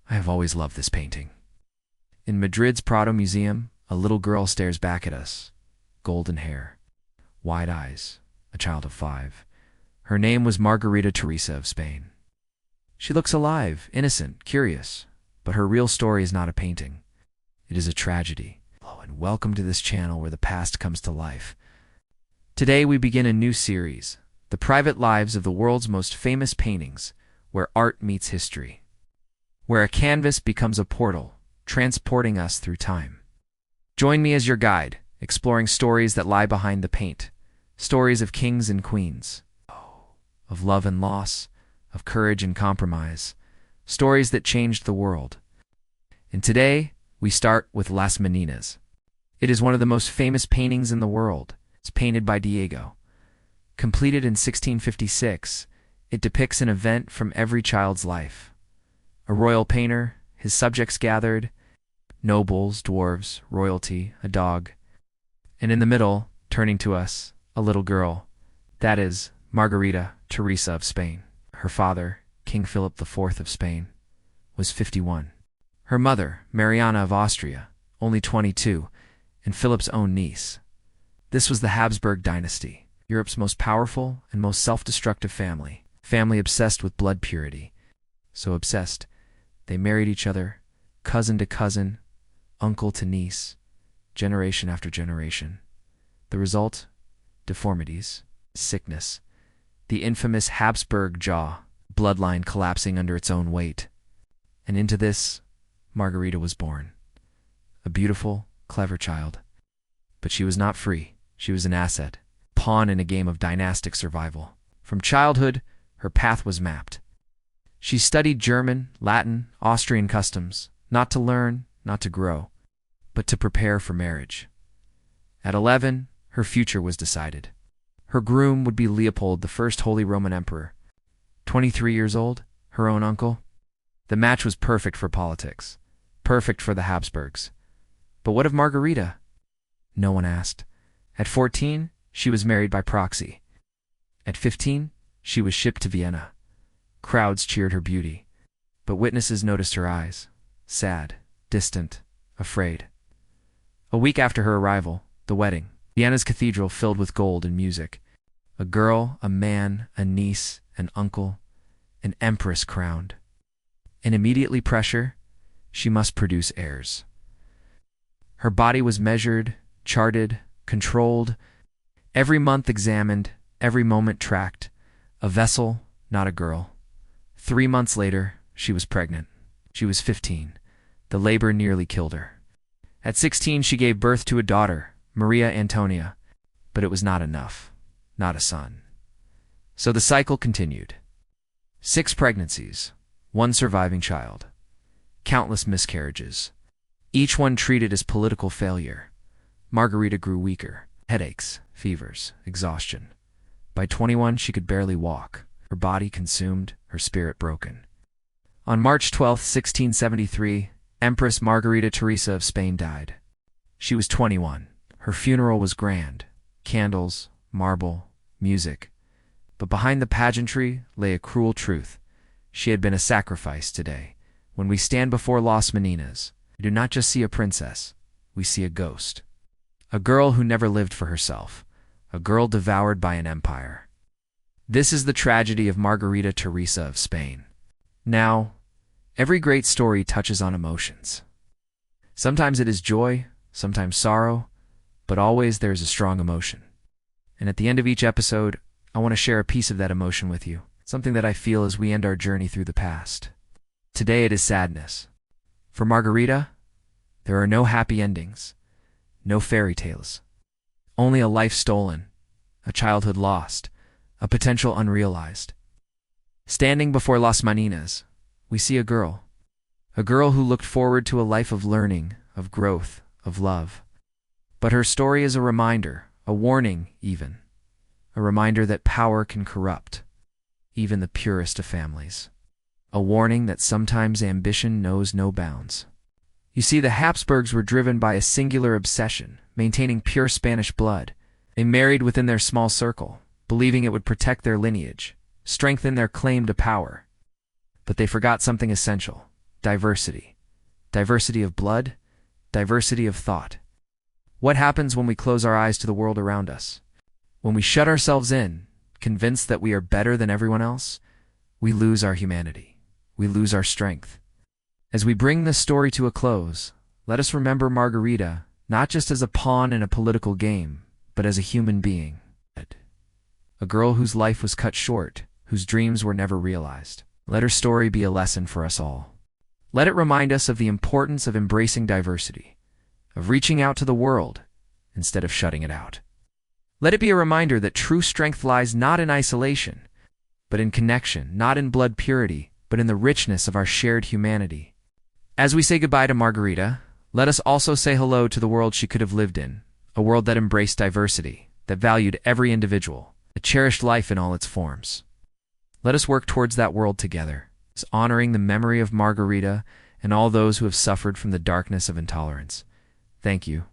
I have always loved this painting. In Madrid's Prado Museum, a little girl stares back at us. Golden hair, wide eyes, a child of 5. Her name was Margarita Teresa of Spain. She looks alive, innocent, curious, but her real story is not a painting. It is a tragedy. Hello and welcome to this channel where the past comes to life. Today we begin a new series, The Private Lives of the World's Most Famous Paintings, where art meets history. Where a canvas becomes a portal, transporting us through time. Join me as your guide, exploring stories that lie behind the paint. Stories of kings and queens, of love and loss, of courage and compromise. Stories that changed the world. And today, we start with Las Meninas. It is one of the most famous paintings in the world. It's painted by Diego. Completed in 1656, it depicts an event from every child's life. A royal painter, his subjects gathered, nobles, dwarves, royalty, a dog. And in the middle, turning to us, a little girl. That is Margarita Teresa of Spain. Her father, King Philip IV of Spain, was 51. Her mother, Mariana of Austria, only 22, and Philip's own niece. This was the Habsburg dynasty, Europe's most powerful and most self-destructive family obsessed with blood purity. So obsessed, they married each other, cousin to cousin, uncle to niece, generation after generation. The result? Deformities, sickness, the infamous Habsburg jaw, bloodline collapsing under its own weight. And into this, Margarita was born. A beautiful, clever child. But she was not free. She was an asset, pawn in a game of dynastic survival. From childhood, her path was mapped. She studied German, Latin, Austrian customs, not to learn, not to grow, but to prepare for marriage. At 11, her future was decided. Her groom would be Leopold, the first Holy Roman Emperor. 23 years old, her own uncle. The match was perfect for politics, perfect for the Habsburgs. But what of Margarita? No one asked. At 14, she was married by proxy. At 15, she was shipped to Vienna. Crowds cheered her beauty, but witnesses noticed her eyes, sad, distant, afraid. A week after her arrival, the wedding, Vienna's cathedral filled with gold and music. A girl, a man, a niece, an uncle, an empress crowned. And immediately pressure, she must produce heirs. Her body was measured, charted, controlled, every month examined, every moment tracked. A vessel, not a girl. 3 months later, she was pregnant. She was 15. The labor nearly killed her. At 16, she gave birth to a daughter, Maria Antonia, but it was not enough. Not a son. So the cycle continued. 6 pregnancies, 1 surviving child, countless miscarriages, each one treated as political failure. Margarita grew weaker, headaches, fevers, exhaustion. By 21, she could barely walk, her body consumed, her spirit broken. On March 12, 1673, Empress Margarita Teresa of Spain died. She was 21. Her funeral was grand, candles, marble, music. But behind the pageantry lay a cruel truth. She had been a sacrifice today. When we stand before Las Meninas, we do not just see a princess, we see a ghost. A girl who never lived for herself. A girl devoured by an empire. This is the tragedy of Margarita Teresa of Spain. Now, every great story touches on emotions. Sometimes it is joy, sometimes sorrow, but always there is a strong emotion. And at the end of each episode, I want to share a piece of that emotion with you, something that I feel as we end our journey through the past. Today it is sadness. For Margarita, there are no happy endings, no fairy tales. Only a life stolen, a childhood lost, a potential unrealized. Standing before Las Meninas, we see a girl who looked forward to a life of learning, of growth, of love. But her story is a reminder, a warning even, a reminder that power can corrupt, even the purest of families. A warning that sometimes ambition knows no bounds. You see, the Habsburgs were driven by a singular obsession, maintaining pure Spanish blood. They married within their small circle, believing it would protect their lineage, strengthen their claim to power. But they forgot something essential. diversity. Diversity of blood, diversity of thought. What happens when we close our eyes to the world around us? When we shut ourselves in, convinced that we are better than everyone else, we lose our humanity. We lose our strength. As we bring this story to a close, let us remember Margarita not just as a pawn in a political game, but as a human being. A girl whose life was cut short, whose dreams were never realized. Let her story be a lesson for us all. Let it remind us of the importance of embracing diversity, of reaching out to the world instead of shutting it out. Let it be a reminder that true strength lies not in isolation, but in connection, not in blood purity, but in the richness of our shared humanity. As we say goodbye to Margarita, let us also say hello to the world she could have lived in, a world that embraced diversity, that valued every individual, that cherished life in all its forms. Let us work towards that world together, honoring the memory of Margarita and all those who have suffered from the darkness of intolerance. Thank you.